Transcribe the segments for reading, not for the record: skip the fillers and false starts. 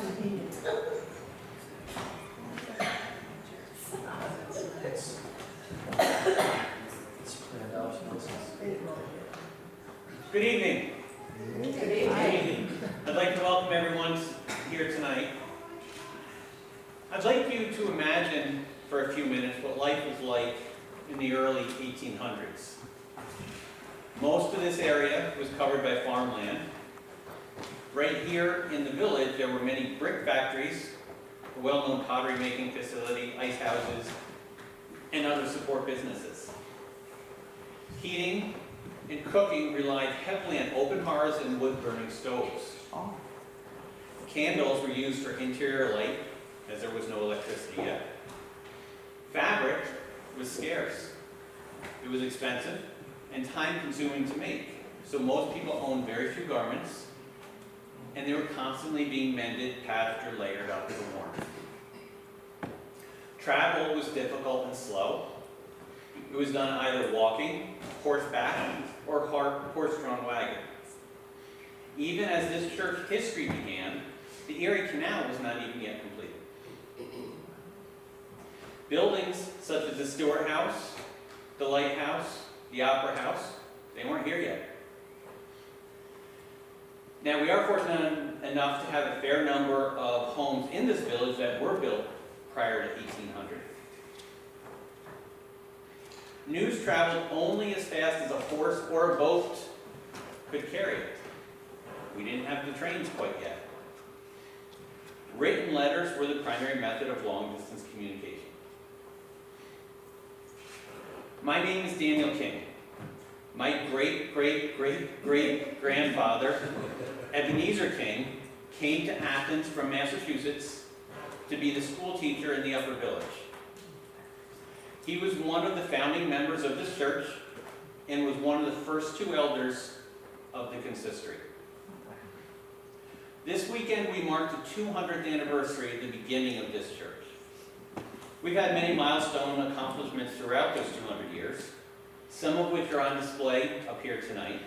Good evening. Good evening. I'd like to welcome everyone here tonight. I'd like you to imagine for a few minutes what life was like in the early 1800s. Most of this area was covered by farmland. Right here in the village, there were many brick factories, a well-known pottery making facility, ice houses, and other support businesses. Heating and cooking relied heavily on open hearths and wood-burning stoves. Candles were used for interior light, as there was no electricity yet. Fabric was scarce. It was expensive and time-consuming to make, so most people owned very few garments, and they were constantly being mended, patched, or layered up for warmth. Travel was difficult and slow. It was done either walking, horseback, or horse-drawn wagon. Even as this church history began, the Erie Canal was not even yet completed. Buildings such as the Stewart House, the Lighthouse, the Opera House, they weren't here yet. Now, we are fortunate enough to have a fair number of homes in this village that were built prior to 1800. News traveled only as fast as a horse or a boat could carry it. We didn't have the trains quite yet. Written letters were the primary method of long-distance communication. My name is Daniel King. My great-great-great-great-grandfather, Ebenezer King, came to Athens from Massachusetts to be the school teacher in the Upper Village. He was one of the founding members of this church and was one of the first two elders of the consistory. This weekend we marked the 200th anniversary of the beginning of this church. We've had many milestone accomplishments throughout those 200 years, some of which are on display up here tonight,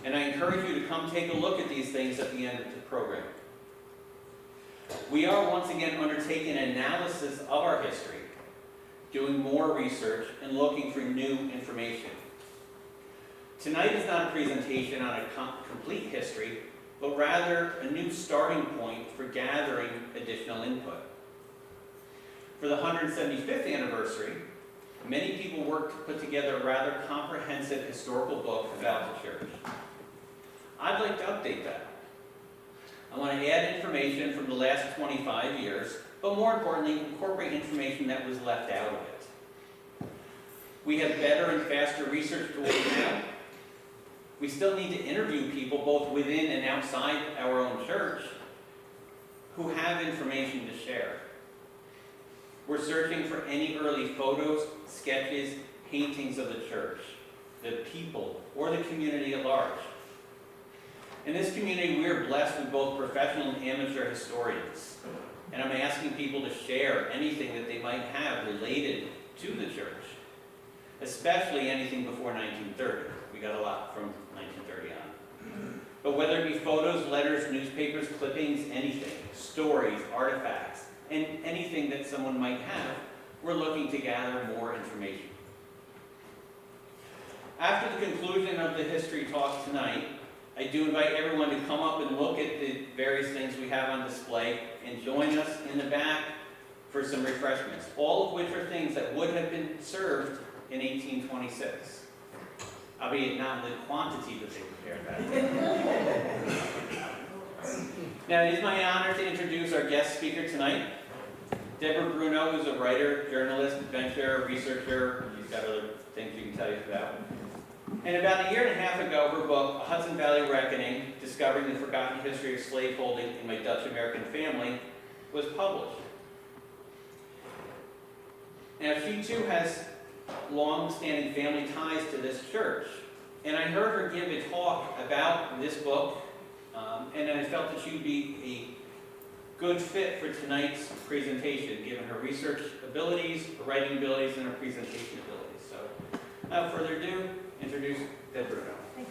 and I encourage you to come take a look at these things at the end of the program. We are once again undertaking an analysis of our history, doing more research, and looking for new information. Tonight is not a presentation on a complete history, but rather a new starting point for gathering additional input. For the 175th anniversary, many people worked to put together a rather comprehensive historical book about the church. I'd like to update that. I want to add information from the last 25 years, but more importantly, incorporate information that was left out of it. We have better and faster research tools now. We still need to interview people both within and outside our own church who have information to share. We're searching for any early photos, sketches, paintings of the church, the people, or the community at large. In this community, we are blessed with both professional and amateur historians. And I'm asking people to share anything that they might have related to the church, especially anything before 1930. We got a lot from 1930 on. But whether it be photos, letters, newspapers, clippings, anything, stories, artifacts, and anything that someone might have, we're looking to gather more information. After the conclusion of the history talk tonight, I do invite everyone to come up and look at the various things we have on display and join us in the back for some refreshments, all of which are things that would have been served in 1826, albeit not in the quantity that they prepared back then. Now, it is my honor to introduce our guest speaker tonight, Deborah Bruno, who's a writer, journalist, adventurer, researcher. She's got other things she can tell you about. And about a year and a half ago, her book, A Hudson Valley Reckoning, Discovering the Forgotten History of Slaveholding in My Dutch-American Family, was published. Now, she too has long-standing family ties to this church. And I heard her give a talk about this book, and I felt that she would be a good fit for tonight's presentation, given her research abilities, her writing abilities, and her presentation abilities. So, without further ado, introduce Deborah. Thanks.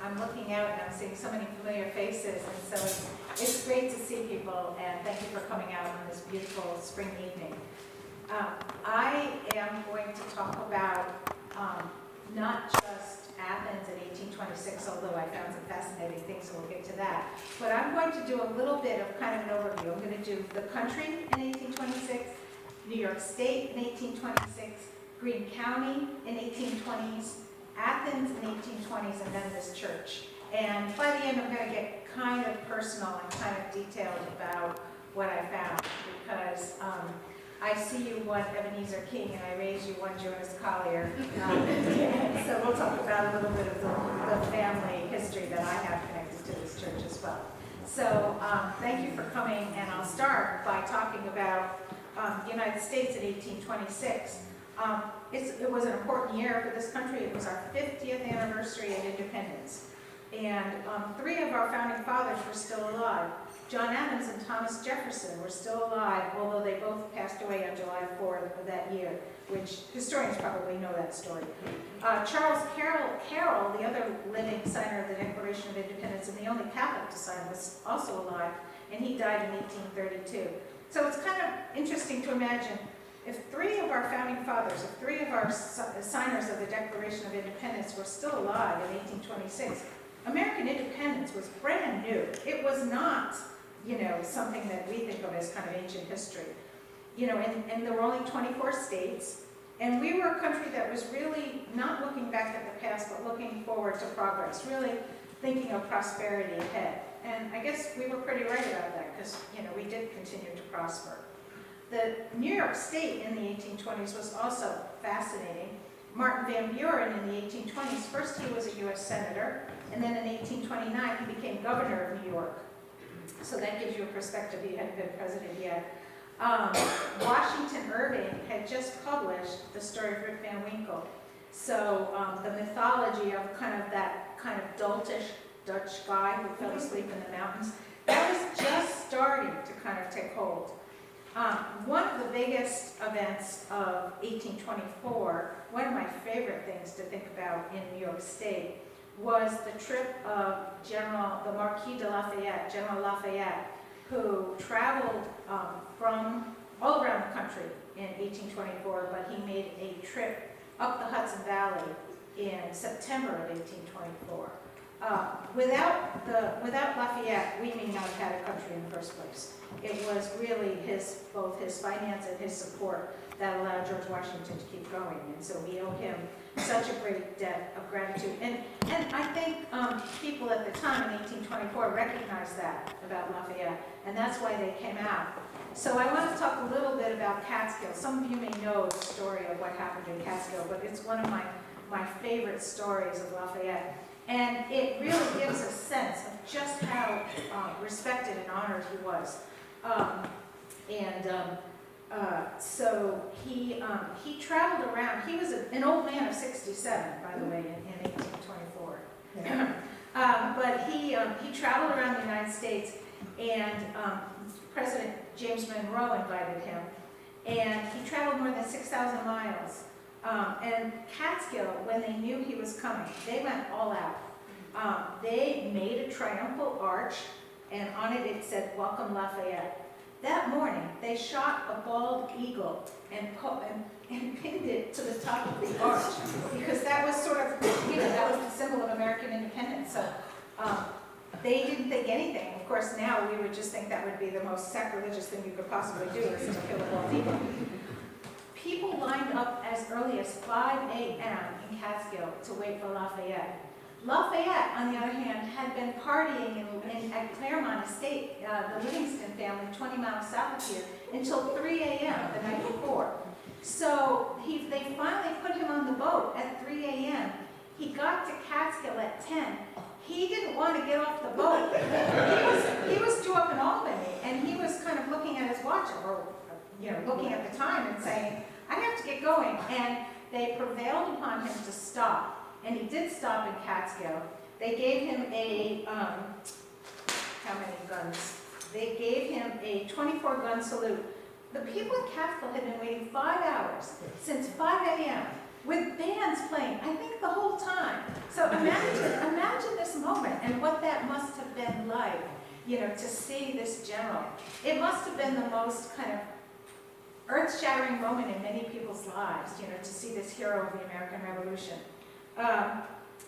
I'm looking out and I'm seeing so many familiar faces, and so it's great to see people, and thank you for coming out on this beautiful spring evening. I am going to talk about not just Athens in 1826, although I found some fascinating things, so we'll get to that. But I'm going to do a little bit of kind of an overview. I'm going to do the country in 1826, New York State in 1826, Greene County in 1820s, Athens in 1820s, and then this church. And by the end, I'm going to get kind of personal and kind of detailed about what I found, because I see you one Ebenezer King, and I raise you one Jonas Collier. So we'll talk about a little bit of the family history that I have connected to this church as well. So thank you for coming, and I'll start by talking about the United States in 1826. It was an important year for this country. It was our 50th anniversary of independence. And 3 of our founding fathers were still alive. John Adams and Thomas Jefferson were still alive, although they both passed away on July 4th of that year, which historians probably know that story. Charles Carroll, the other living signer of the Declaration of Independence and the only Catholic to sign, was also alive, and he died in 1832. So it's kind of interesting to imagine if 3 of our founding fathers, if 3 of our signers of the Declaration of Independence were still alive in 1826, American independence was brand new. It was not, something that we think of as kind of ancient history. And there were only 24 states, and we were a country that was really not looking back at the past, but looking forward to progress, really thinking of prosperity ahead. And I guess we were pretty right about that, because, we did continue to prosper. The New York State in the 1820s was also fascinating. Martin Van Buren in the 1820s, first he was a U.S. Senator, and then in 1829 he became governor of New York. So that gives you a perspective. He hadn't been president yet. Washington Irving had just published the story of Rip Van Winkle. So the mythology of that kind of doltish Dutch guy who fell asleep in the mountains, that was just starting to kind of take hold. One of the biggest events of 1824, one of my favorite things to think about in New York State, was the trip of the Marquis de Lafayette, General Lafayette, who traveled from all around the country in 1824, but he made a trip up the Hudson Valley in September of 1824. Without Lafayette, we may not have had a country in the first place. It was really both his finance and his support that allowed George Washington to keep going, and so we owe him such a great debt of gratitude. And I think people at the time in 1824 recognized that about Lafayette, and that's why they came out. So I want to talk a little bit about Catskill. Some of you may know the story of what happened in Catskill, but it's one of my favorite stories of Lafayette. And it really gives a sense of just how respected and honored he was. So he traveled around. He was an old man of 67, by the way, in 1824. Yeah. But he traveled around the United States, and President James Monroe invited him. And he traveled more than 6,000 miles. And Catskill, when they knew he was coming, they went all out. They made a triumphal arch, and on it said, "Welcome Lafayette." That morning, they shot a bald eagle and pinned it to the top of the arch, because that was that was the symbol of American independence. So they didn't think anything. Of course, now we would just think that would be the most sacrilegious thing you could possibly do, is to kill a bald eagle. People lined up as early as 5 a.m. in Catskill to wait for Lafayette. Lafayette, on the other hand, had been partying at Claremont Estate, the Livingston family, 20 miles south of here, until 3 a.m. the night before. So they finally put him on the boat at 3 a.m. He got to Catskill at 10. He didn't want to get off the boat. He was due up in Albany, and he was kind of looking at his watch, or looking at the time and saying, "I have to get going." And they prevailed upon him to stop. And he did stop in Catskill. They gave him how many guns? They gave him a 24-gun salute. The people in Catskill had been waiting 5 hours, since 5 a.m., with bands playing, I think the whole time, So imagine this moment and what that must have been like, to see this general. It must have been the most kind of earth-shattering moment in many people's lives, to see this hero of the American Revolution.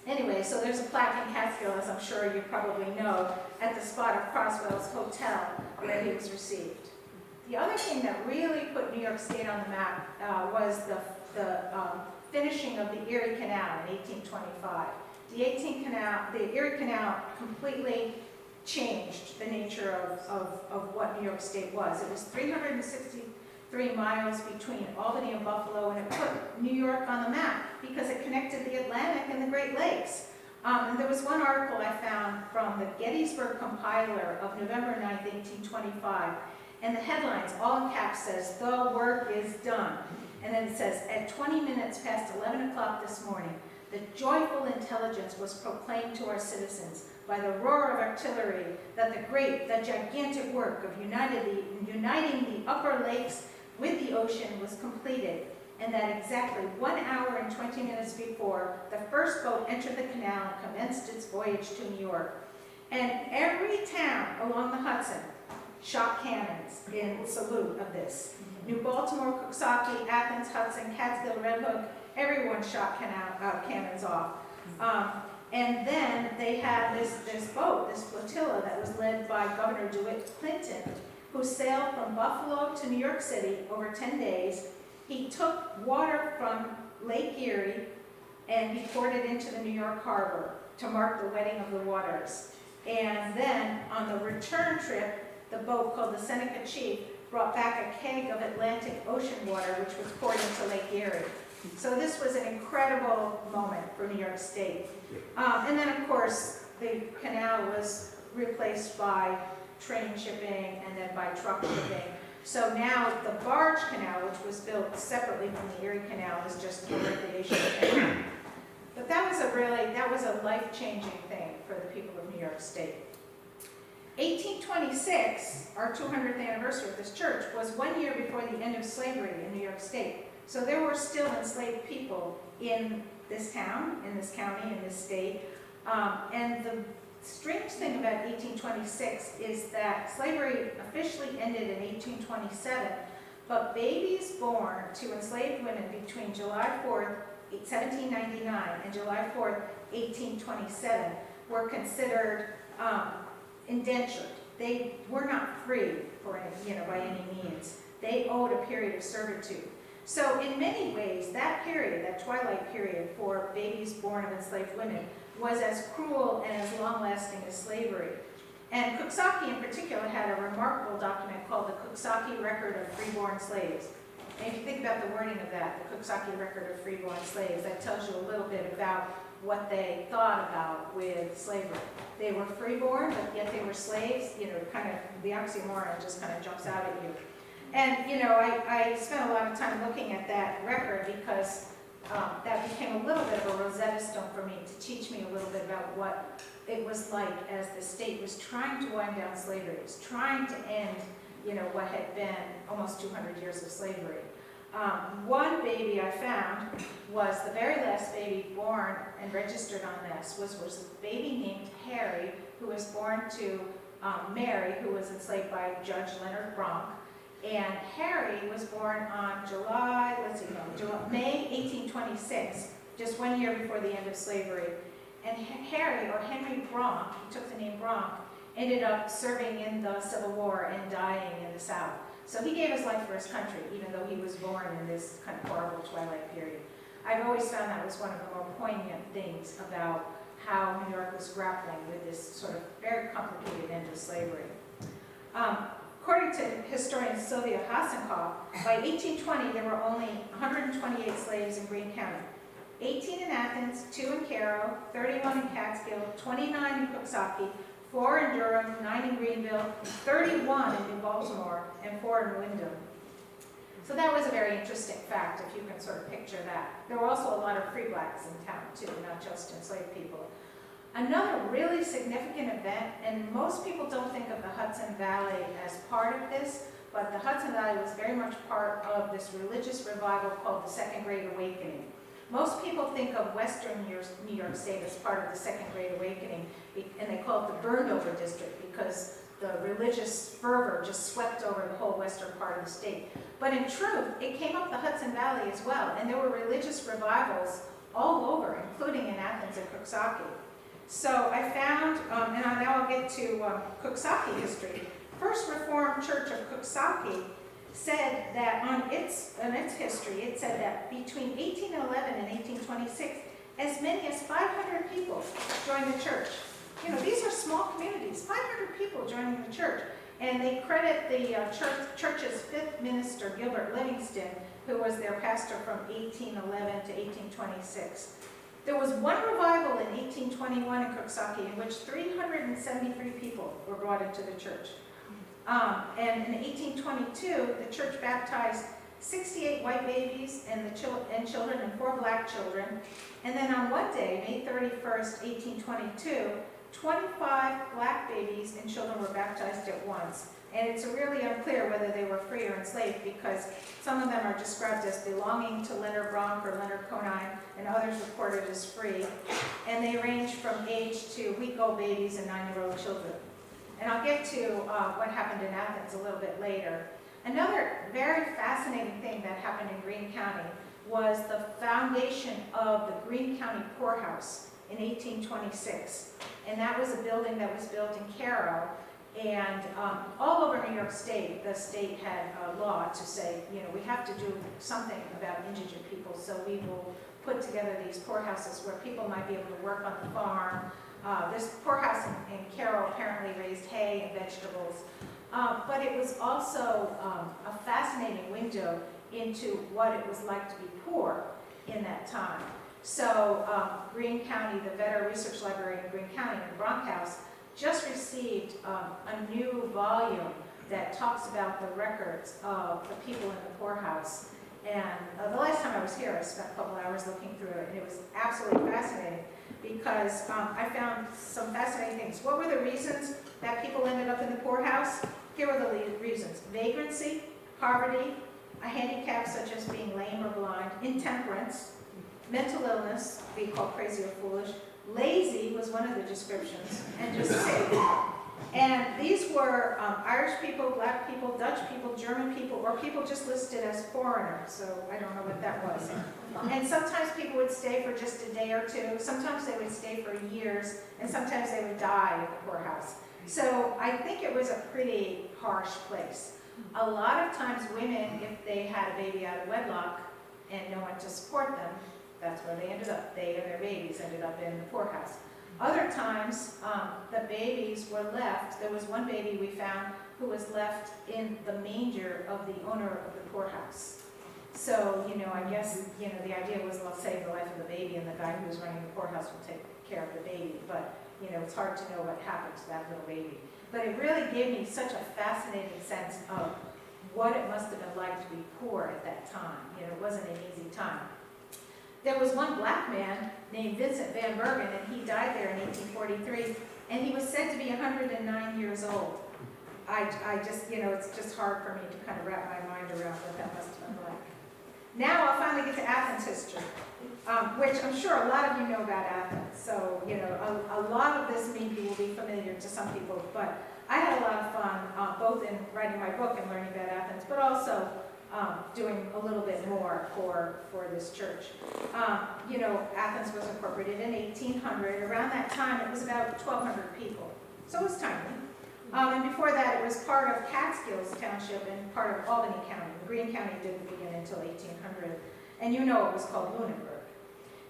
Anyway, so there's a plaque in Catskill, as I'm sure you probably know, at the spot of Croswell's Hotel where he was received. The other thing that really put New York State on the map was the finishing of the Erie Canal in 1825. The Erie Canal completely changed the nature of what New York State was. It was 363 miles between Albany and Buffalo, and it put New York on the map because it connected the Atlantic and the Great Lakes. And there was one article I found from the Gettysburg Compiler of November 9th, 1825, and the headlines, all in caps, says, "The work is done." And then it says, "At 20 minutes past 11 o'clock this morning, the joyful intelligence was proclaimed to our citizens by the roar of artillery that the gigantic work of uniting the upper lakes with the ocean was completed, and that exactly 1 hour and 20 minutes before, the first boat entered the canal and commenced its voyage to New York. And every town along the Hudson shot cannons in salute of this. New Baltimore, Coxsackie, Athens, Hudson, Catskill, Red Hook, everyone shot cannons off. And then they had this boat, this flotilla that was led by Governor DeWitt Clinton, who sailed from Buffalo to New York City over 10 days. He took water from Lake Erie and he poured it into the New York harbor to mark the wedding of the waters. And then on the return trip, the boat called the Seneca Chief brought back a keg of Atlantic Ocean water, which was poured into Lake Erie. So this was an incredible moment for New York State. And then, of course, the canal was replaced by train shipping and then by truck shipping. So now the barge canal, which was built separately from the Erie Canal, is just a recreation canal. But that was a life-changing thing for the people of New York State. 1826, our 200th anniversary of this church, was 1 year before the end of slavery in New York State. So there were still enslaved people in this town, in this county, in this state. And the strange thing about 1826 is that slavery officially ended in 1827, but babies born to enslaved women between July 4th, 1799 and July 4th, 1827 were considered indentured. They were not free for by any means. They owed a period of servitude. So in many ways, that period, that twilight period for babies born of enslaved women, was as cruel and as long-lasting as slavery. And Coxsackie in particular had a remarkable document called the Coxsackie Record of Freeborn Slaves. And if you think about the wording of that, the Coxsackie Record of Freeborn Slaves, that tells you a little bit about what they thought about with slavery. They were freeborn, but yet they were slaves. Kind of the oxymoron just kind of jumps out at you. And I spent a lot of time looking at that record because that became a little bit of a Rosetta Stone for me to teach me a little bit about what it was like as the state was trying to wind down slavery. It was trying to end, what had been almost 200 years of slavery. One baby I found was the very last baby born and registered on this was a baby named Harry, who was born to Mary, who was enslaved by Judge Leonard Bronk. And Harry was born on May 1826, just 1 year before the end of slavery. And Harry, or Henry Bronk, he took the name Bronk, ended up serving in the Civil War and dying in the South. So he gave his life for his country, even though he was born in this kind of horrible twilight period. I've always found that was one of the more poignant things about how New York was grappling with this sort of very complicated end of slavery. According to historian Sylvia Hassenkoff, by 1820 there were only 128 slaves in Greene County. 18 in Athens, 2 in Cairo, 31 in Catskill, 29 in Coxsackie, 4 in Durham, 9 in Greenville, 31 in New Baltimore, and 4 in Wyndham. So that was a very interesting fact, if you can sort of picture that. There were also a lot of free blacks in town too, not just enslaved people. Another really significant event, and most people don't think of the Hudson Valley as part of this, but the Hudson Valley was very much part of this religious revival called the Second Great Awakening, Most people think of Western New York State as part of the Second Great Awakening, and they call it the burned over district because the religious fervor just swept over the whole western part of the state. But in truth, it came up the Hudson Valley as well, and there were religious revivals all over, including in Athens and Coxsackie. So I found, and now I'll get to Coxsackie history. First Reformed Church of Coxsackie said that on its history, it said that between 1811 and 1826, as many as 500 people joined the church. You know, these are small communities, 500 people joining the church. And they credit the church's fifth minister, Gilbert Livingston, who was their pastor from 1811 to 1826. There was one revival in 1821 in Coxsackie in which 373 people were brought into the church. And in 1822, the church baptized 68 white babies and children and 4 black children. And then on one day, May 31st, 1822, 25 black babies and children were baptized at once. And it's really unclear whether they were free or enslaved because some of them are described as belonging to Leonard Bronk or Leonard Conine, and others reported as free. And they range from age to week-old babies and 9-year-old children. And I'll get to what happened in Athens a little bit later. Another very fascinating thing that happened in Greene County was the foundation of the Greene County Poorhouse in 1826. And that was a building that was built in Cairo. And all over New York State, the state had a law to say, you know, we have to do something about indigent people, so we will put together these poorhouses where people might be able to work on the farm. This poorhouse in Cairo apparently raised hay and vegetables. But it was also a fascinating window into what it was like to be poor in that time. So Greene County, the Vetter Research Library in Greene County, in the Bronk House, just received a new volume that talks about the records of the people in the poorhouse. And the last time I was here, I spent a couple hours looking through it, and it was absolutely fascinating because I found some fascinating things. What were the reasons that people ended up in the poorhouse? Here were the reasons: vagrancy, poverty, a handicap such as being lame or blind, intemperance, mental illness, being called crazy or foolish, lazy was one of the descriptions, and just sick. And these were Irish people, black people, Dutch people, German people, or people just listed as foreigners, so I don't know what that was. And sometimes people would stay for just a day or two, sometimes they would stay for years, and sometimes they would die at the poorhouse. So I think it was a pretty harsh place. A lot of times women, if they had a baby out of wedlock and no one to support them, that's where they ended up. They and their babies ended up in the poorhouse. Other times, the babies were left. There was one baby we found who was left in the manger of the owner of the poorhouse. So, you know, I guess, you know, the idea was, let's save the life of the baby and the guy who was running the poorhouse will take care of the baby. But, you know, it's hard to know what happened to that little baby. But it really gave me such a fascinating sense of what it must have been like to be poor at that time. You know, it wasn't an easy time. There was one black man named Vincent Van Bergen, and he died there in 1843, and he was said to be 109 years old. I just, you know, it's just hard for me to kind of wrap my mind around what that must have been like. Now I'll finally get to Athens history, which I'm sure a lot of you know about Athens. So, you know, a lot of this maybe will be familiar to some people, but I had a lot of fun, both in writing my book and learning about Athens, but also doing a little bit more for this church. You know, Athens was incorporated in 1800. Around that time, it was about 1,200 people. So it was tiny. And before that, it was part of Catskills Township and part of Albany County. Greene County didn't begin until 1800. And you know it was called Lunenburg.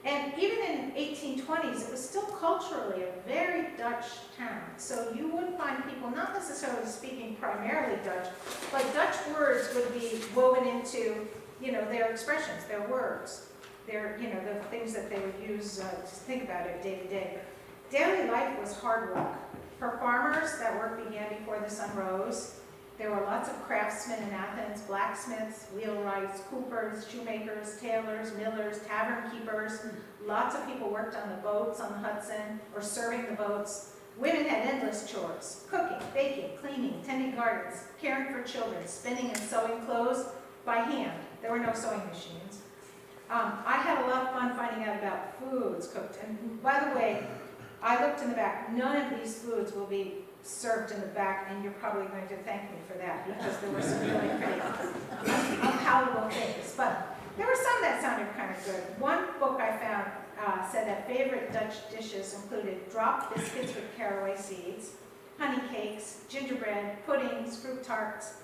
And even in 1820's, it was still culturally a very Dutch town. So you would find people not necessarily speaking primarily Dutch, but Dutch words would be woven into, you know, their expressions, their words, their, you know, the things that they would use to think about it day to day. Daily life was hard work. For farmers, that work began before the sun rose. There were lots of craftsmen in Athens: blacksmiths, wheelwrights, coopers, shoemakers, tailors, millers, tavern keepers. Lots of people worked on the boats on the Hudson or serving the boats. Women had endless chores: cooking, baking, cleaning, tending gardens, caring for children, spinning and sewing clothes by hand. There were no sewing machines. I had a lot of fun finding out about foods cooked. And by the way, I looked in the back. None of these foods will be served in the back, and you're probably going to thank me for that because there were some really pretty unpalatable things. But there were some that sounded kind of good. One book I found said that favorite Dutch dishes included drop biscuits with caraway seeds, honey cakes, gingerbread, puddings, fruit tarts.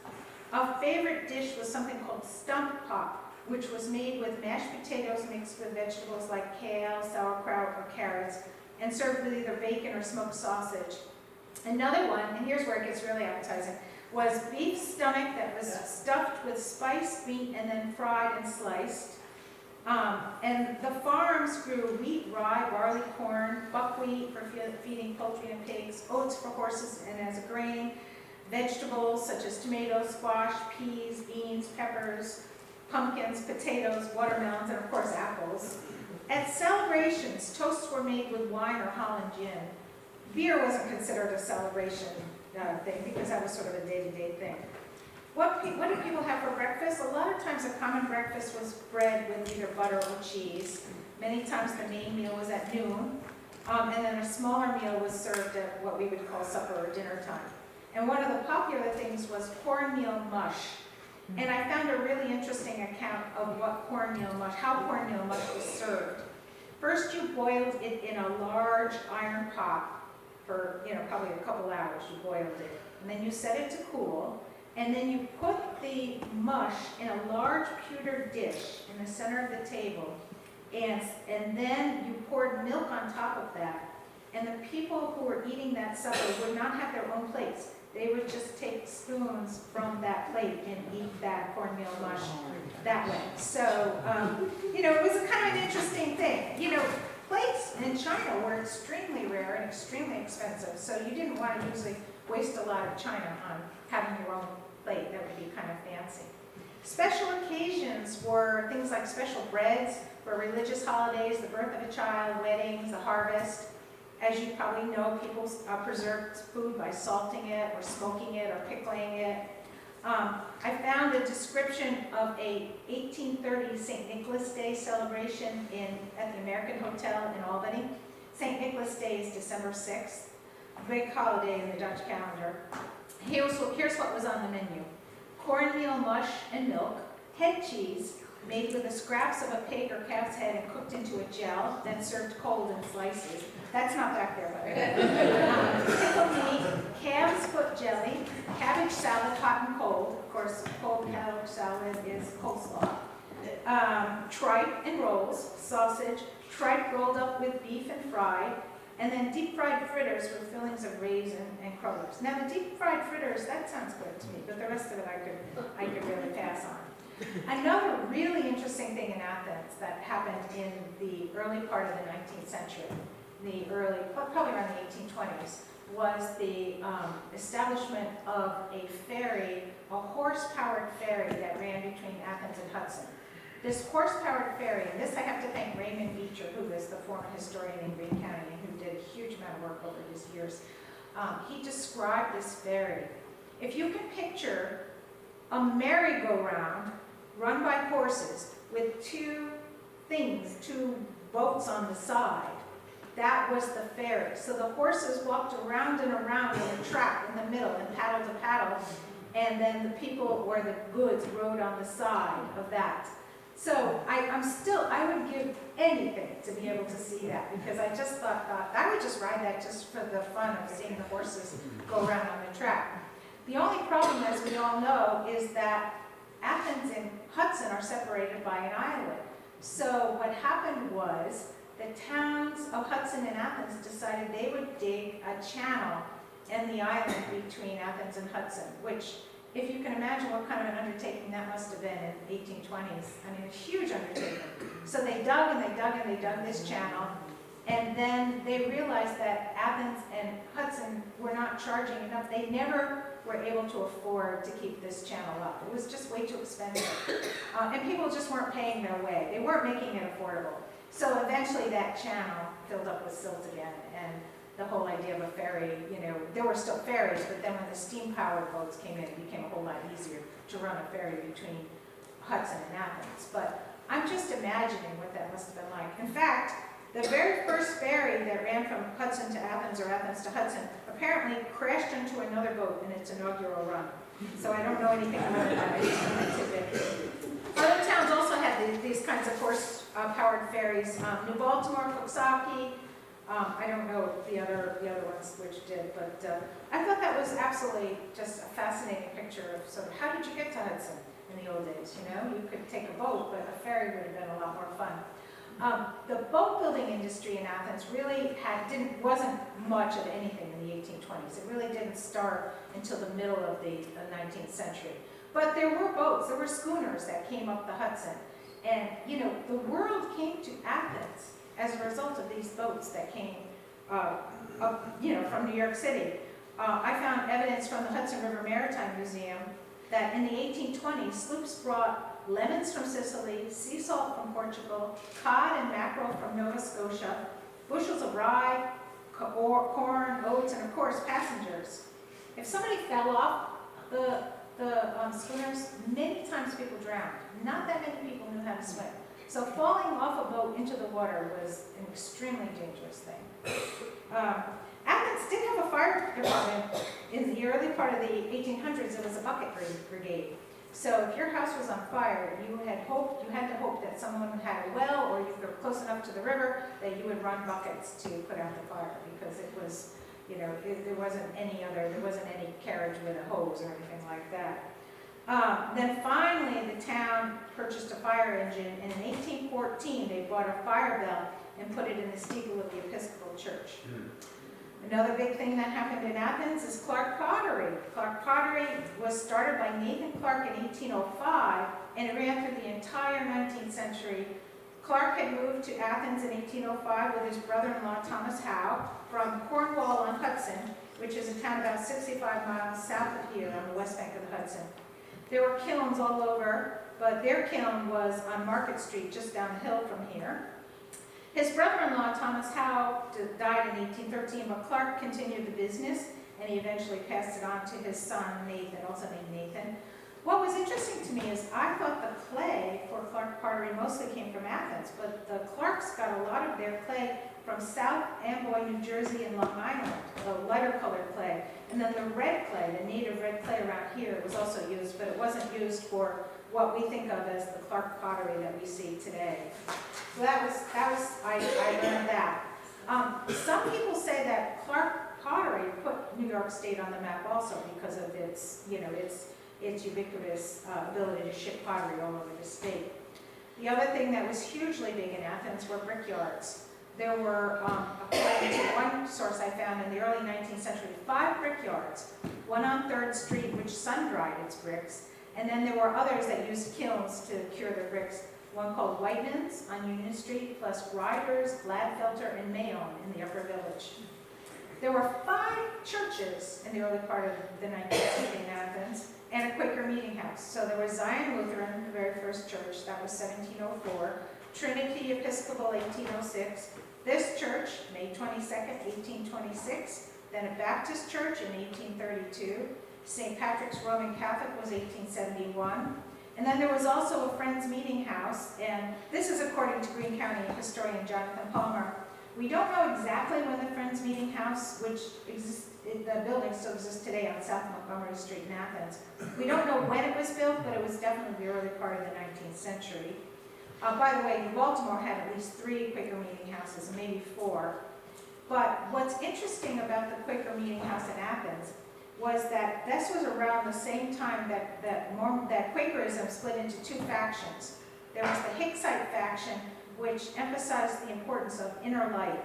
A favorite dish was something called stump pop, which was made with mashed potatoes mixed with vegetables like kale, sauerkraut, or carrots, and served with either bacon or smoked sausage. Another one, and here's where it gets really appetizing, was beef stomach that was stuffed with spiced meat and then fried and sliced. And the farms grew wheat, rye, barley, corn, buckwheat for feeding poultry and pigs, oats for horses and as a grain, vegetables such as tomatoes, squash, peas, beans, peppers, pumpkins, potatoes, watermelons, and of course apples. At celebrations, toasts were made with wine or Holland gin. Beer wasn't considered a celebration thing because that was sort of a day-to-day thing. What did people have for breakfast? A lot of times a common breakfast was bread with either butter or cheese. Many times the main meal was at noon, and then a smaller meal was served at what we would call supper or dinner time. And one of the popular things was cornmeal mush. And I found a really interesting account of what how cornmeal mush was served. First you boiled it in a large iron pot for, probably a couple hours. You boiled it. And then you set it to cool. And then you put the mush in a large pewter dish in the center of the table. And then you poured milk on top of that. And the people who were eating that supper would not have their own plates. They would just take spoons from that plate and eat that cornmeal mush that way. So, it was a kind of an interesting thing. Plates in China were extremely rare and extremely expensive, so you didn't want to usually waste a lot of china on having your own plate. That would be kind of fancy. Special occasions were things like special breads for religious holidays, the birth of a child, weddings, the harvest. As you probably know, people preserved food by salting it or smoking it or pickling it. I found a description of a 1830s St. Nicholas Day celebration at the American Hotel in Albany. St. Nicholas Day is December 6th, a big holiday in the Dutch calendar. Here's what was on the menu. Cornmeal mush and milk, head cheese, made with the scraps of a pig or calf's head and cooked into a gel, then served cold in slices. That's not back there, by the way. Pickled meat, calf's foot jelly, cabbage salad, hot and cold. Of course, cold cabbage salad is coleslaw. Tripe and rolls, sausage, tripe rolled up with beef and fried, and then deep fried fritters with fillings of raisin and crullers. Now the deep fried fritters, that sounds good to me, but the rest of it I could really pass on. Another really interesting thing in Athens that happened in the early part of the 19th century, probably around the 1820s, was the establishment of a ferry, a horse-powered ferry that ran between Athens and Hudson. This horse-powered ferry, and this I have to thank Raymond Beecher, who is the former historian in Greene County and who did a huge amount of work over his years. He described this ferry. If you can picture a merry-go-round run by horses with two boats on the side, that was the ferry. So the horses walked around and around in a track in the middle and paddle to paddle, and then the people or the goods rode on the side of that. So I would give anything to be able to see that, because I just thought I would just ride that just for the fun of seeing the horses go around on the track. The only problem, as we all know, is that Athens and Hudson are separated by an island. So what happened was the towns of Hudson and Athens decided they would dig a channel in the island between Athens and Hudson, which, if you can imagine what kind of an undertaking that must have been in the 1820s, I mean, a huge undertaking. So they dug and they dug and they dug this channel, and then they realized that Athens and Hudson were not charging enough. They never were able to afford to keep this channel up. It was just way too expensive. And people just weren't paying their way. They weren't making it affordable. So eventually that channel filled up with silt again, and the whole idea of a ferry, there were still ferries, but then when the steam-powered boats came in, it became a whole lot easier to run a ferry between Hudson and Athens. But I'm just imagining what that must have been like. In fact, the very first ferry that ran from Hudson to Athens or Athens to Hudson apparently crashed into another boat in its inaugural run. So I don't know anything about that. I just know that tidbit. Other towns also had these kinds of horse-powered ferries. New Baltimore, Coxsackie. I don't know the other ones which did, but I thought that was absolutely just a fascinating picture of sort of how did you get to Hudson in the old days? You know, you could take a boat, but a ferry would have been a lot more fun. The boat building industry in Athens really wasn't much of anything in the 1820s. It really didn't start until the middle of the 19th century. But there were boats, there were schooners that came up the Hudson. And, you know, the world came to Athens as a result of these boats that came up, you know, from New York City. I found evidence from the Hudson River Maritime Museum that in the 1820s, sloops brought lemons from Sicily, sea salt from Portugal, cod and mackerel from Nova Scotia, bushels of rye, corn, oats, and of course passengers. If somebody fell off the schooners, many times people drowned. Not that many people knew how to swim. So falling off a boat into the water was an extremely dangerous thing. Athens did have a fire department in the early part of the 1800s. It was a bucket brigade. So if your house was on fire, you had to hope that someone had a well, or if you were close enough to the river, that you would run buckets to put out the fire, because it was, you know, there wasn't any carriage with a hose or anything like that. Then finally, the town purchased a fire engine, and in 1814, they bought a fire bell and put it in the steeple of the Episcopal Church. Another big thing that happened in Athens is Clark Pottery. Clark Pottery was started by Nathan Clark in 1805, and it ran through the entire 19th century. Clark had moved to Athens in 1805 with his brother-in-law Thomas Howe from Cornwall on Hudson, which is a town about 65 miles south of here on the west bank of the Hudson. There were kilns all over, but their kiln was on Market Street, just down the hill from here. His brother-in-law, Thomas Howe, died in 1813, but Clark continued the business, and he eventually passed it on to his son, Nathan, also named Nathan. What was interesting to me is I thought the clay for Clark Pottery mostly came from Athens, but the Clarks got a lot of their clay from South Amboy, New Jersey, and Long Island, the lighter colored clay. And then the red clay, the native red clay around here, was also used, but it wasn't used for what we think of as the Clark pottery that we see today. So I learned that. Some people say that Clark pottery put New York State on the map also because of its, you know, its ubiquitous ability to ship pottery all over the state. The other thing that was hugely big in Athens were brickyards. There were, according to one source I found in the early 19th century, 5 brickyards, one on 3rd Street which sun-dried its bricks, and then there were others that used kilns to cure their bricks, one called Whiteman's on Union Street, plus Ryder's, Gladfelter, and Mayonne in the Upper Village. There were 5 churches in the early part of the 19th century in Athens, and a Quaker meeting house. So there was Zion Lutheran, the very first church, that was 1704, Trinity Episcopal, 1806, this church, May 22nd, 1826, then a Baptist church in 1832, St. Patrick's Roman Catholic was 1871, and then there was also a Friends Meeting House, and this is according to Greene County historian Jonathan Palmer. We don't know exactly when the Friends Meeting House, which exists, the building still exists today on South Montgomery Street in Athens. We don't know when it was built, but it was definitely the early part of the 19th century. By the way, New Baltimore had at least 3 Quaker meeting houses, maybe 4. But what's interesting about the Quaker meeting house in Athens was that this was around the same time that Quakerism split into 2 factions. There was the Hicksite faction, which emphasized the importance of inner light,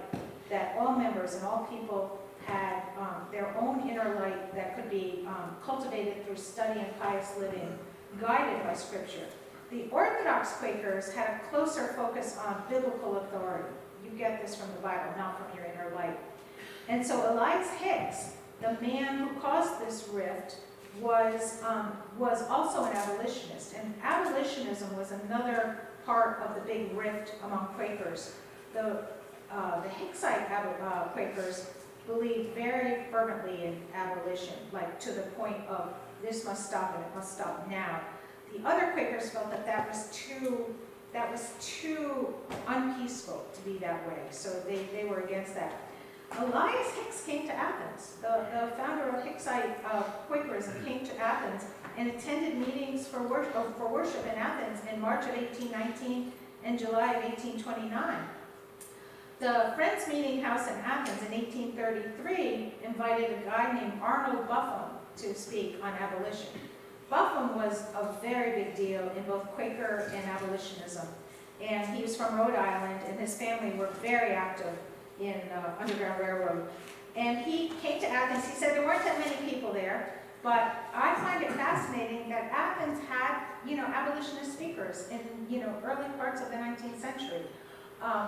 that all members and all people had their own inner light that could be cultivated through study and pious living, guided by Scripture. The Orthodox Quakers had a closer focus on biblical authority. You get this from the Bible, not from your inner light. And so Elias Hicks, the man who caused this rift, was also an abolitionist. And abolitionism was another part of the big rift among Quakers. The Hicksite Quakers believed very fervently in abolition, like to the point of this must stop and it must stop now. The other Quakers felt that that was too unpeaceful to be that way, so they were against that. Elias Hicks came to Athens. The founder of Hicksite Quakerism came to Athens and attended meetings for worship in Athens in March of 1819 and July of 1829. The Friends Meeting House in Athens in 1833 invited a guy named Arnold Buffum to speak on abolition. Buffum was a very big deal in both Quaker and abolitionism, and he was from Rhode Island, and his family were very active in Underground Railroad. And he came to Athens. He said there weren't that many people there, but I find it fascinating that Athens had, abolitionist speakers in, early parts of the 19th century,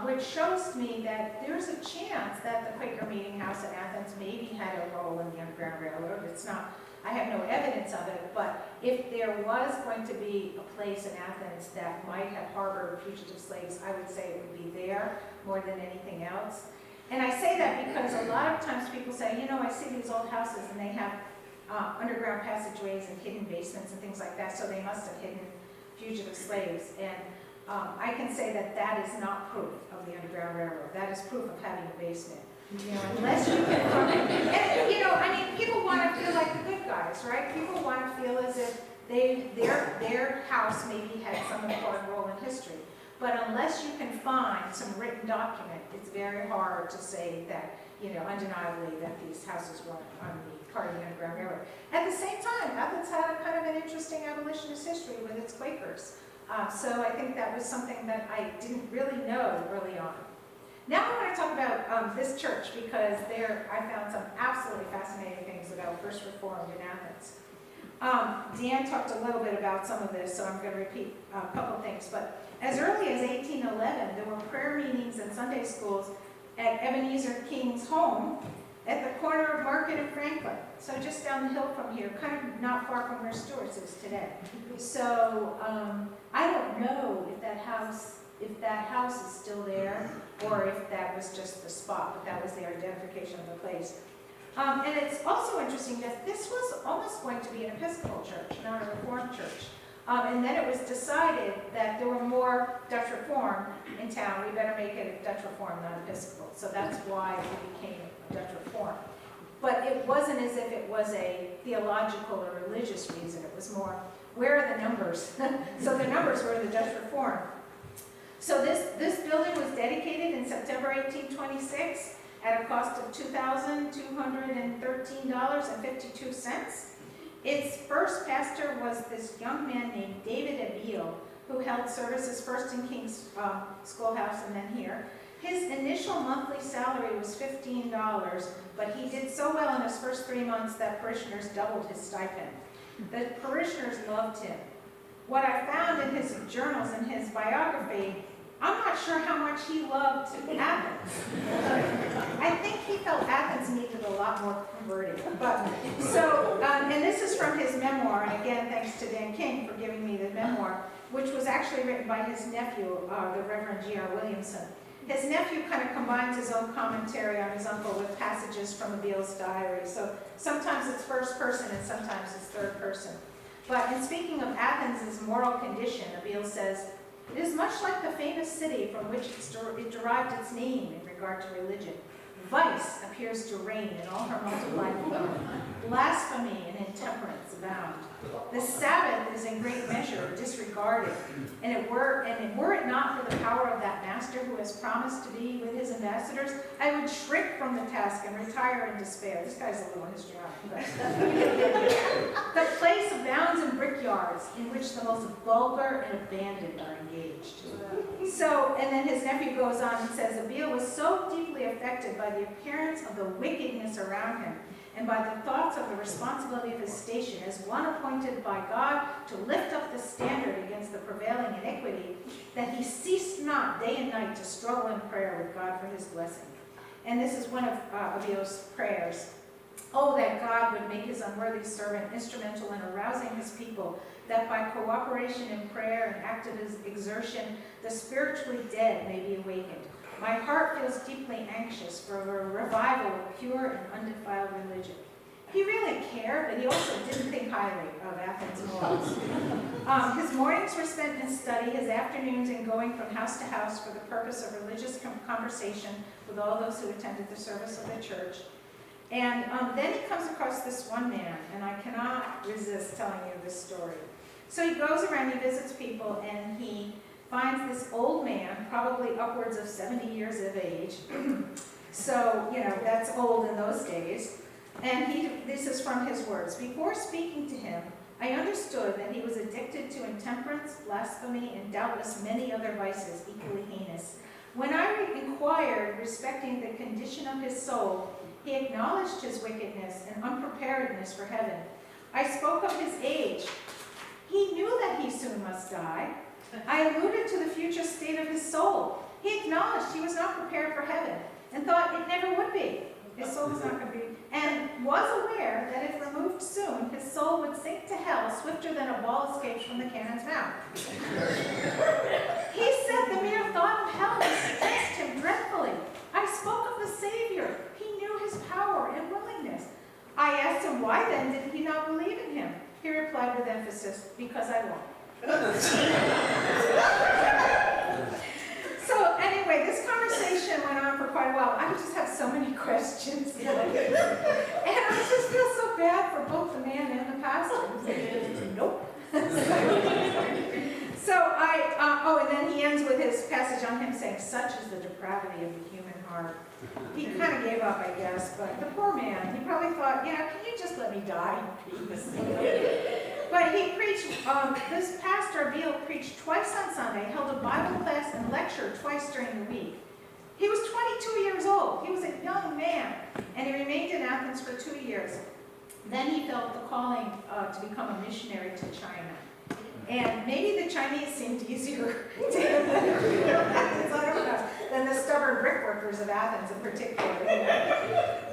which shows to me that there's a chance that the Quaker Meeting House in Athens maybe had a role in the Underground Railroad. It's not, I have no evidence of it, but if there was going to be a place in Athens that might have harbored fugitive slaves, I would say it would be there more than anything else. And I say that because a lot of times people say, I see these old houses and they have underground passageways and hidden basements and things like that, so they must have hidden fugitive slaves. And I can say that that is not proof of the Underground Railroad. That is proof of having a basement. Unless you can find and people want to feel like the good guys, right? People want to feel as if their house maybe had some important role in history. But unless you can find some written document, it's very hard to say that, undeniably that these houses were on the part of the Underground Railroad. At the same time, Athens had a kind of an interesting abolitionist history with its Quakers. So I think that was something that I didn't really know early on. Now I want to talk about this church because I found some absolutely fascinating things about First Reformed in Athens. Dan talked a little bit about some of this, so I'm going to repeat a couple things. But as early as 1811, there were prayer meetings and Sunday schools at Ebenezer King's home at the corner of Market and Franklin. So just down the hill from here, kind of not far from where Stewart's is today. So I don't know if that house is still there or if that was just the spot, but that was the identification of the place. And it's also interesting that this was almost going to be an Episcopal church, not a Reformed church. And then it was decided that there were more Dutch Reform in town. We better make it a Dutch Reform, not Episcopal. So that's why it became a Dutch Reform. But it wasn't as if it was a theological or religious reason. It was more, where are the numbers? So the numbers were the Dutch Reform. So this building was dedicated in September 1826 at a cost of $2,213.52. Its first pastor was this young man named David Abiel, who held services first in King's Schoolhouse and then here. His initial monthly salary was $15, but he did so well in his first 3 months that parishioners doubled his stipend. The parishioners loved him. What I found in his journals and his biography, I'm not sure how much he loved Athens. I think he felt Athens needed a lot more converting. But so, and this is from his memoir, and again, thanks to Dan King for giving me the memoir, which was actually written by his nephew, the Reverend G.R. Williamson. His nephew kind of combines his own commentary on his uncle with passages from Abiel's diary. So sometimes it's first person and sometimes it's third person. But in speaking of Athens' moral condition, Abiel says, "It is much like the famous city from which it derived its name in regard to religion. Vice appears to reign in all her multiplied form. Blasphemy and intemperance abound. The Sabbath is in great measure disregarded, and were it not for the power of that master who has promised to be with his ambassadors, I would shrink from the task and retire in despair." This guy's a little histrionic. The place abounds in brickyards in which the most vulgar and abandoned are engaged. So, and then his nephew goes on and says, Abiel was so deeply affected by the appearance of the wickedness around him and by the thoughts of the responsibility of his station as one appointed by God to lift up the standard against the prevailing iniquity, that he ceased not day and night to struggle in prayer with God for his blessing. And this is one of Abiel's prayers. Oh, that God would make his unworthy servant instrumental in arousing his people, that by cooperation in prayer and active exertion, the spiritually dead may be awakened. My heart feels deeply anxious for a revival of pure and undefiled religion. He really cared, but he also didn't think highly of Athens morals. His mornings were spent in study, his afternoons in going from house to house for the purpose of religious conversation with all those who attended the service of the church. And then he comes across this one man, and I cannot resist telling you this story. So he goes around, he visits people, and he finds this old man, probably upwards of 70 years of age. So, you know, that's old in those days. And this is from his words. Before speaking to him, I understood that he was addicted to intemperance, blasphemy, and doubtless many other vices equally heinous. When I inquired respecting the condition of his soul, he acknowledged his wickedness and unpreparedness for heaven. I spoke of his age. He knew that he soon must die. I alluded to the future state of his soul. He acknowledged he was not prepared for heaven and thought it never would be. His soul was not going to be, and was aware that if removed soon, his soul would sink to hell swifter than a ball escapes from the cannon's mouth. He said the mere thought of hell distressed him dreadfully. I spoke of the Savior. He knew his power and willingness. I asked him why then did he not believe in him? He replied with emphasis, because I won't. So anyway, this conversation went on for quite a while. I just have so many questions. And I just feel so bad for both the man and the pastor. Nope. So and then he ends with his passage on him saying, such is the depravity of the human heart. He kind of gave up, I guess, but the poor man, he probably thought, yeah, can you just let me die in peace? But he preached, this pastor, Beale, preached twice on Sunday, held a Bible class and lectured twice during the week. He was 22 years old. He was a young man, and he remained in Athens for 2 years. Then he felt the calling to become a missionary to China. And maybe the Chinese seemed easier to him than the stubborn brickworkers of Athens in particular.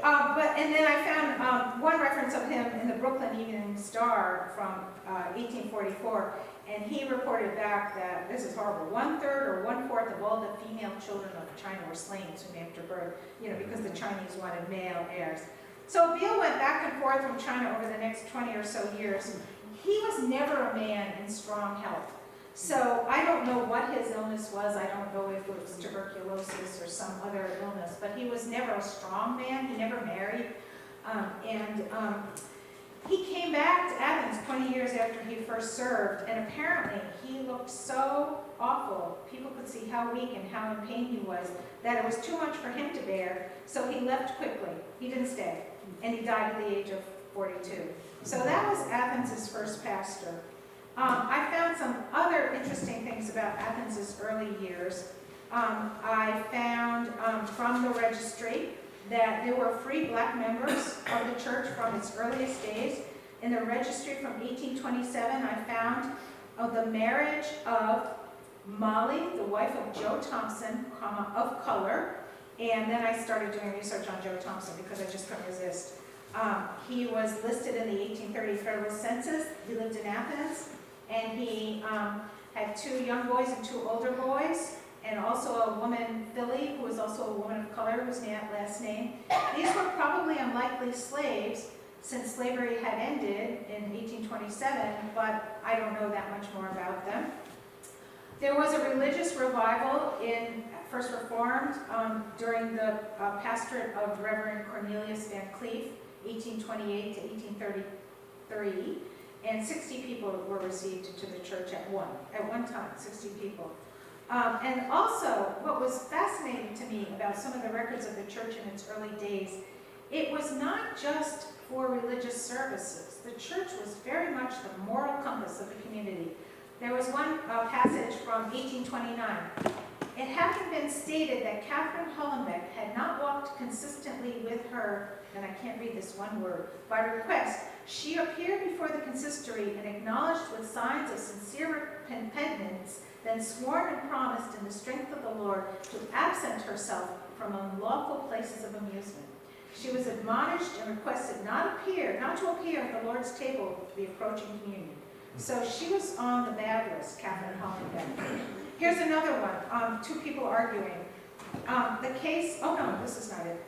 And then I found one reference of him in the Brooklyn Evening Star from 1844, and he reported back that, this is horrible, 1/3 or 1/4 of all the female children of China were slain soon after birth, because the Chinese wanted male heirs. So Beale went back and forth from China over the next 20 or so years. He was never a man in strong health. So I don't know what his illness was. I don't know if it was tuberculosis or some other illness, but he was never a strong man. He never married. He came back to Athens 20 years after he first served, and apparently he looked so awful. People could see how weak and how in pain he was, that it was too much for him to bear, so he left quickly. He didn't stay, and he died at the age of 42. So that was Athens' first pastor. I found some other interesting things about Athens' early years. I found from the registry that there were free black members of the church from its earliest days. In the registry from 1827, I found the marriage of Molly, the wife of Joe Thompson, of color. And then I started doing research on Joe Thompson because I just couldn't resist. He was listed in the 1830 Federal Census. He lived in Athens, and he had 2 young boys and 2 older boys, and also a woman, Philly, who was also a woman of color, whose last name. These were probably unlikely slaves, since slavery had ended in 1827, but I don't know that much more about them. There was a religious revival in First Reformed during the pastorate of Reverend Cornelius Van Cleef, 1828 to 1833, and 60 people were received to the church at one time, 60 people. And also, what was fascinating to me about some of the records of the church in its early days, it was not just for religious services. The church was very much the moral compass of the community. There was one passage from 1829. It having been stated that Catherine Hollenbeck had not walked consistently with her, and I can't read this one word, by request, she appeared before the consistory and acknowledged with signs of sincere repentance, then sworn and promised in the strength of the Lord to absent herself from unlawful places of amusement. She was admonished and requested not to appear at the Lord's table for the approaching communion. So she was on the bad list, Catherine Hollenbeck. Here's another one, 2 people arguing. The case, oh no, this is not it.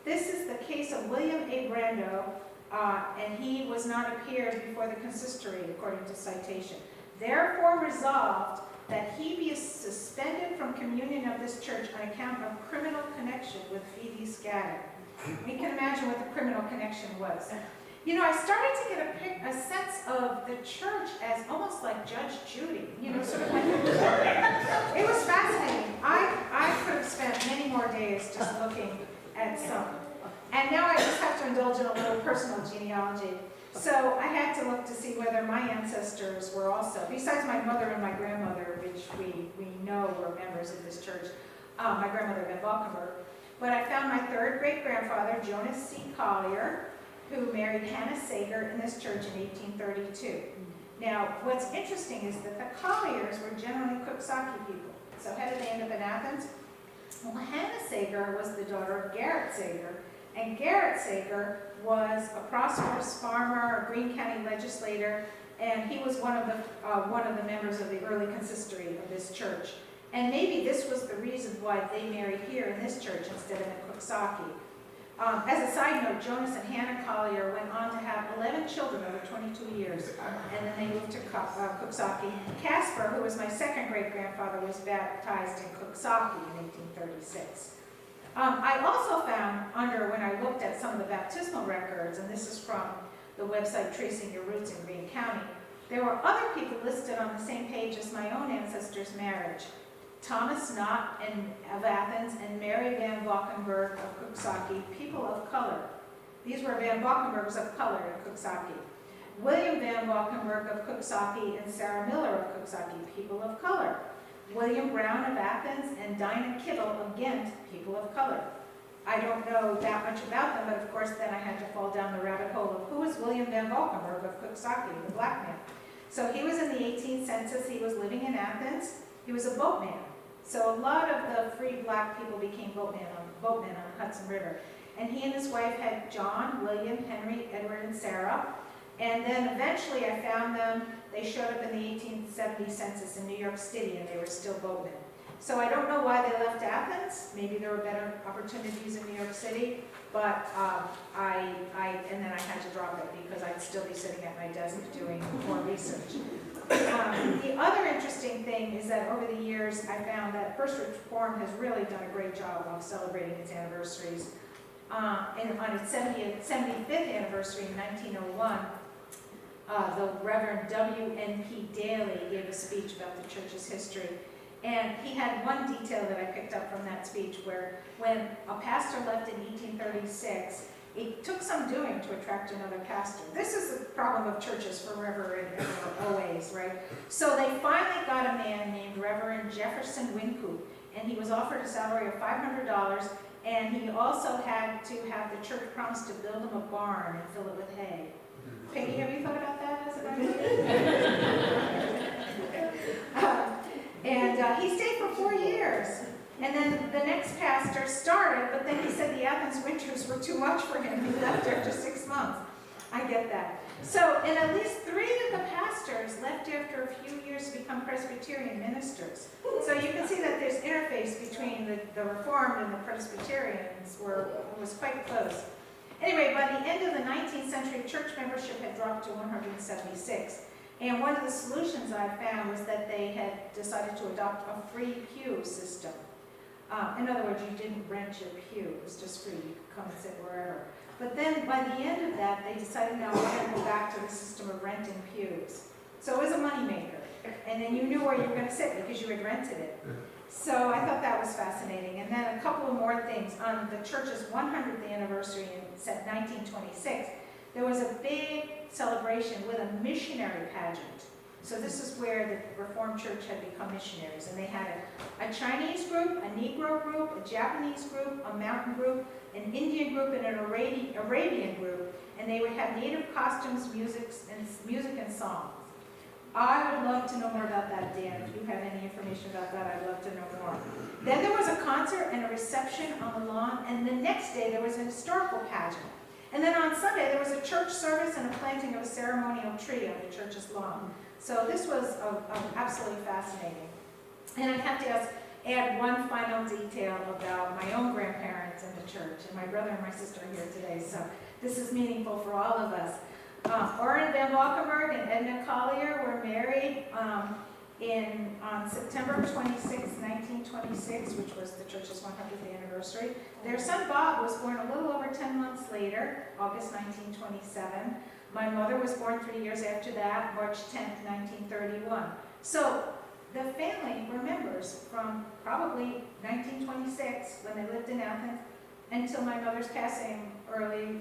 This is the case of William A. Brando, and he was not appeared before the consistory, according to citation. Therefore resolved that he be suspended from communion of this church on account of criminal connection with Phoebe Scadder. We can imagine what the criminal connection was. You know, I started to get a sense of the church as almost like Judge Judy, you know, sort of like, it was fascinating. I could have spent many more days just looking at some. And now I just have to indulge in a little personal genealogy. So I had to look to see whether my ancestors were also, besides my mother and my grandmother, which we know were members of this church, my grandmother Van Valkenburg, but I found my third great-grandfather, Jonas C. Collier, who married Hannah Sager in this church in 1832. Now, what's interesting is that the Colliers were generally Coxsackie people. So how did they end up in Athens? Well, Hannah Sager was the daughter of Garrett Sager, and Garrett Sager was a prosperous farmer, a Greene County legislator, and he was one of the members of the early consistory of this church. And maybe this was the reason why they married here in this church instead of in Coxsackie. As a side note, Jonas and Hannah Collier went on to have 11 children over 22 years, and then they moved to Coxsackie. Casper, who was my second great-grandfather, was baptized in Coxsackie in 1836. I also found when I looked at some of the baptismal records, and this is from the website Tracing Your Roots in Greene County, there were other people listed on the same page as my own ancestors' marriage. Thomas Knott of Athens and Mary Van Valkenburg of Coxsackie, people of color. These were Van Valkenburgs of color in Coxsackie. William Van Valkenburg of Coxsackie and Sarah Miller of Coxsackie, people of color. William Brown of Athens and Dinah Kittle of Ghent, people of color. I don't know that much about them, but of course then I had to fall down the rabbit hole of who was William Van Valkenburg of Coxsackie, the black man. So he was in the 18th census, he was living in Athens, he was a boatman. So a lot of the free black people became boatmen on the Hudson River. And he and his wife had John, William, Henry, Edward, and Sarah. And then eventually I found them, they showed up in the 1870 census in New York City, and they were still boatmen. So I don't know why they left Athens. Maybe there were better opportunities in New York City, but and then I had to drop it because I'd still be sitting at my desk doing more research. The other interesting thing is that over the years I found that First Reform has really done a great job of celebrating its anniversaries. And on its 75th anniversary in 1901, the Reverend W.N.P. Daly gave a speech about the church's history. And he had one detail that I picked up from that speech where when a pastor left in 1836, it took some doing to attract another pastor. This is the problem of churches forever and ever, always, right? So they finally got a man named Reverend Jefferson Wincoop, and he was offered a salary of $500, and he also had to have the church promise to build him a barn and fill it with hay. Peggy, have you thought about that as an idea? And he stayed for 4 years. And then the next pastor started, but then he said the Athens winters were too much for him. He left after 6 months. I get that. So, and at least 3 of the pastors left after a few years to become Presbyterian ministers. So you can see that there's interface between the Reformed and the Presbyterians was quite close. Anyway, by the end of the 19th century, church membership had dropped to 176. And one of the solutions I found was that they had decided to adopt a free pew system. In other words, you didn't rent your pew, it was just free, you could come and sit wherever. But then by the end of that, they decided now we're going to go back to the system of renting pews. So it was a moneymaker. And then you knew where you were going to sit because you had rented it. So I thought that was fascinating. And then a couple of more things. On the church's 100th anniversary in 1926, there was a big celebration with a missionary pageant. So this is where the Reformed Church had become missionaries. And they had a Chinese group, a Negro group, a Japanese group, a mountain group, an Indian group, and an Arabian group. And they would have native costumes, music and songs. I would love to know more about that, Dan. If you have any information about that, I'd love to know more. Then there was a concert and a reception on the lawn. And the next day, there was a historical pageant. And then on Sunday, there was a church service and a planting of a ceremonial tree on the church's lawn. So this was absolutely fascinating. And I have to add one final detail about my own grandparents in the church. church, and my brother and my sister are here today, so this is meaningful for all of us. Orrin Van Valkenburg and Edna Collier were married on September 26, 1926, which was the church's 100th anniversary. Their son Bob was born a little over 10 months later, August 1927. My mother was born 3 years after that, March 10, 1931. So the family were members from probably 1926, when they lived in Athens, until my mother's passing early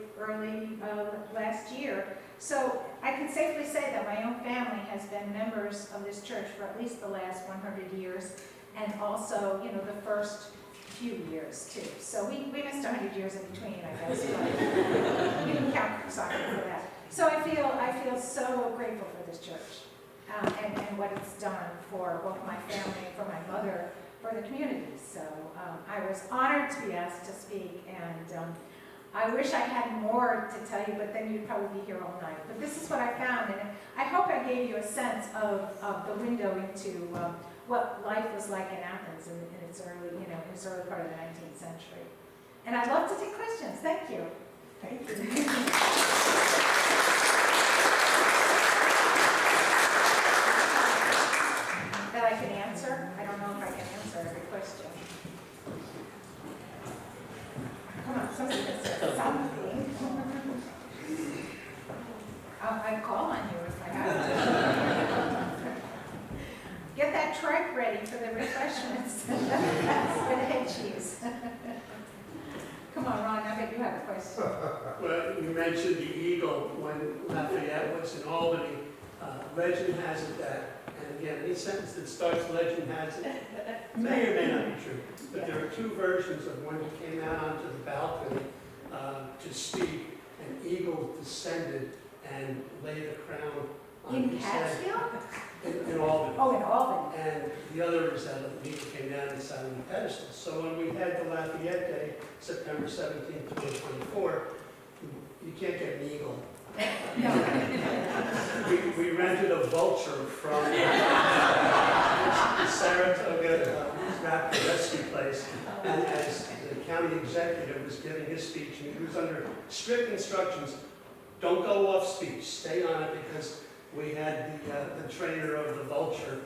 last year. So I can safely say that my own family has been members of this church for at least the last 100 years, and also, you know, the first few years too. So we missed 100 years in between, I guess, but you can count soccer for that. So I feel so grateful for this church and what it's done for both my family and for my mother, for the community. So I was honored to be asked to speak, and I wish I had more to tell you, but then you'd probably be here all night. But this is what I found, and I hope I gave you a sense of the window into what life was like in Athens in its early, in its early part of the 19th century. And I'd love to take questions. Thank you. Thank you. That I can answer. I don't know if I can answer every question. Come on, somebody can say something. I'd call on you if I have to. Get that trike ready for the refreshments. For the head cheese. Come on, Ron, I bet you have a question. Well, you mentioned the eagle when Lafayette was in Albany. Legend has it that, and again, any sentence that starts legend has it, may or may not be true, but there are two versions of when he came out onto the balcony to speak. An eagle descended and laid a crown on his head. In Albany. Oh, in Albany. And the other is that the eagle came down and sat on the pedestal. So when we had the Lafayette Day, September 17th, 2024, you can't get an eagle. We rented a vulture from the Saratoga raptor rescue place, and as the county executive was giving his speech, and he was under strict instructions, don't go off speech, stay on it, because we had the trainer of the vulture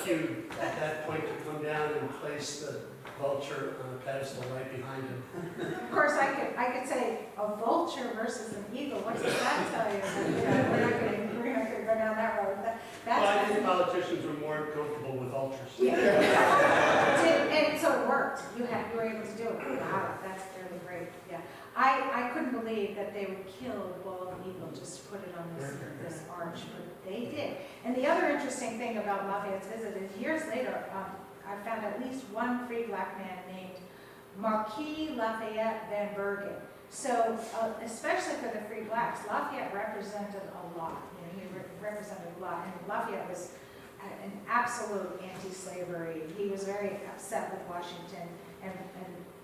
cued at that point to come down and place the vulture on a pedestal right behind him. Of course, I could say a vulture versus an eagle. What does that tell you? We're not going to go down that road. Well, I think politicians were more comfortable with vultures. Yeah. And so it worked. You were able to do it. Wow, that's really great. Yeah. I couldn't believe that they would kill the bald eagle just to put it on this arch, but they did. And the other interesting thing about Lafayette's visit is years later, I found at least one free black man named Marquis Lafayette Van Bergen. So, especially for the free blacks, Lafayette represented a lot. He represented a lot. And Lafayette was an absolute anti-slavery. He was very upset with Washington and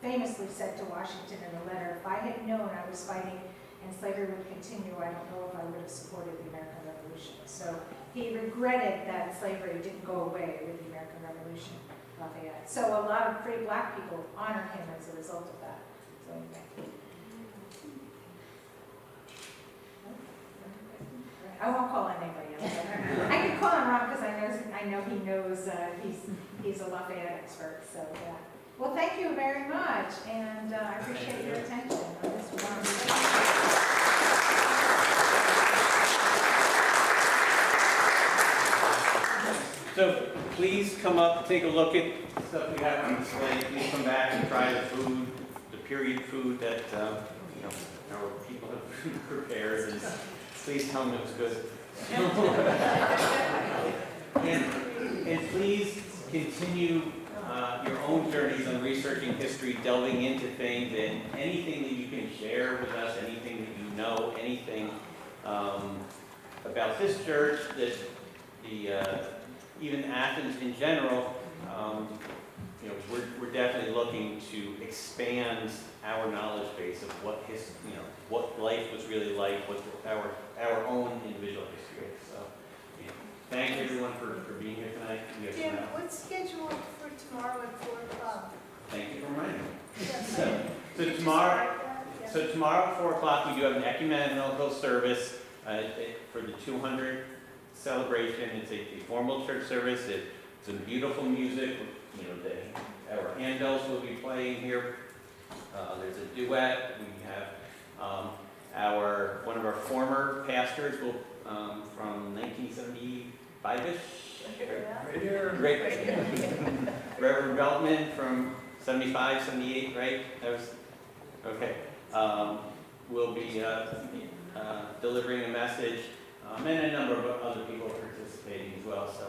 famously said to Washington in a letter, if I had known I was fighting and slavery would continue, I don't know if I would have supported the American Revolution. So he regretted that slavery didn't go away with the American Revolution, Lafayette. So a lot of free black people honored him as a result of that. So anyway. I won't call on anybody else. I can call on Ron because I know he knows he's a Lafayette expert. So yeah. Well, thank you very much, and I appreciate your attention on this one. So please come up, take a look at stuff we have on display. Please come back and try the food, the period food that our people have prepared. And please tell them it was good. and please continue your own journeys on researching history, delving into things, and anything that you can share with us, anything that you know, anything about this church, that even Athens in general. We're definitely looking to expand our knowledge base of what what life was really like, what our own individual history is. So, thank everyone for being here tonight. Jim, what's scheduled for tomorrow at 4 o'clock? Thank you for reminding me. Yes. So So Could you tomorrow, describe that? Yeah. so tomorrow at 4 o'clock, we do have an ecumenical service for the 200 celebration. It's a formal church service. It's some beautiful music. You know, our handbells will be playing here. There's a duet. We have one of our former pastors will from 1975-ish. Right here. Great. Reverend Beltman from 75, 78, right? That was, okay. Will be delivering a message, and a number of other people participating as well. So,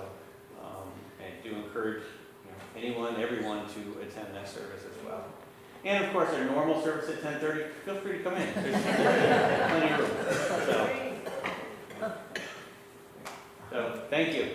and do encourage anyone, everyone to attend that service as well. And of course, our normal service at 10:30. Feel free to come in. There's plenty of room. So, thank you.